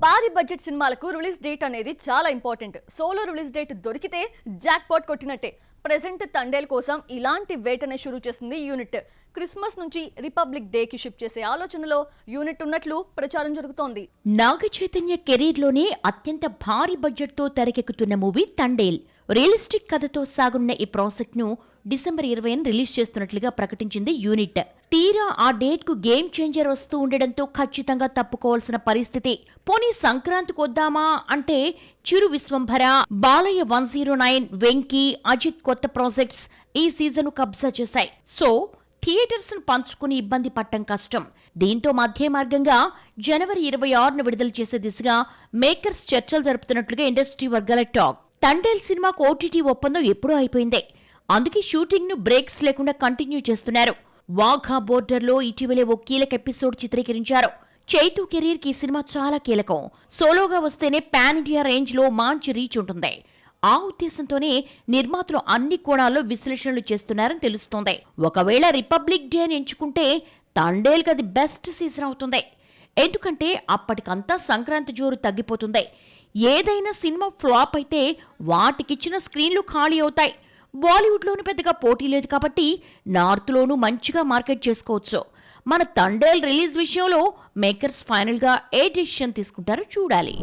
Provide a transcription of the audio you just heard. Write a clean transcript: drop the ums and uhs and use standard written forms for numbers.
భారీ బడ్జెట్ సినిమాలకు release date అనేది చాలా ఇంపార్టెంట్. సోలో రిలీజ్ డేట్ దొరికితే జాక్ పాట్ కొట్టినట్టే. ప్రెజెంట్ తండేల్ కోసం ఇలాంటి వేటనే షురూ చేస్తుంది యూనిట్. క్రిస్మస్ నుంచి రిపబ్లిక్ డే కి షిఫ్ట్ చేసే ఆలోచనలో యూనిట్ ఉన్నట్లు ప్రచారం జరుగుతోంది. నాగ చైతన్య కెరీర్ లోనే అత్యంత భారీ బడ్జెట్ తో తెరకెక్కుతున్న మూవీ తండేల్. రియలిస్టిక్ కథతో సాగున్న ఈ ప్రాజెక్ట్ ను డిసెంబర్ 20 రిలీజ్ చేస్తున్నట్లుగా ప్రకటించింది యూనిట్. తీరా ఆ డేట్ కు గేమ్ చేంజర్ వస్తూ ఉండడంతో ఖచ్చితంగా తప్పుకోవాల్సిన పరిస్థితి. పోనీ సంక్రాంతికి వద్దామా అంటే చిరు విశ్వంభర, బాలయ్య 109, వెంకీ, అజిత్ కొత్త ప్రాజెక్ట్స్ ఈ సీజన్ కబ్జా చేశాయి. సో థియేటర్స్ ను పంచుకుని ఇబ్బంది పట్టం కష్టం. దీంతో మధ్య మార్గంగా జనవరి 26ను విడుదల చేసే దిశగా మేకర్స్ చర్చలు జరుపుతున్నట్లుగా ఇండస్ట్రీ వర్గాల టాక్. తండేల్ సినిమాకు ఓటీటీ ఒప్పందం ఎప్పుడూ అయిపోయిందే. అందుకే షూటింగ్ ను బ్రేక్స్ లేకుండా కంటిన్యూ చేస్తున్నారు. వాఘా బోర్డర్లో ఇటీవలే ఓ కీలక ఎపిసోడ్ చిత్రీకరించారు. చైతు కెరీర్ కి ఈ సినిమా చాలా కీలకం. సోలోగా వస్తేనే పాన్ ఇండియా రేంజ్ లో మంచి రీచ్ ఉంటుంది. ఆ ఉద్దేశంతోనే నిర్మాతలు అన్ని కోణాల్లో విశ్లేషణలు చేస్తున్నారని తెలుస్తోంది. ఒకవేళ రిపబ్లిక్ డే అని ఎంచుకుంటే తండేల్ అది బెస్ట్ సీజన్ అవుతుంది. ఎందుకంటే అప్పటికంతా సంక్రాంతి జోరు తగ్గిపోతుంది. ఏదైనా సినిమా ఫ్లాప్ అయితే వాటికిచ్చిన స్క్రీన్లు ఖాళీ అవుతాయి. బాలీవుడ్లోనూ పెద్దగా పోటీ లేదు కాబట్టి నార్త్లోనూ మంచిగా మార్కెట్ చేసుకోవచ్చు. మన తండేల్ రిలీజ్ విషయంలో మేకర్స్ ఫైనల్గా ఏ డెసిషన్ తీసుకుంటారో చూడాలి.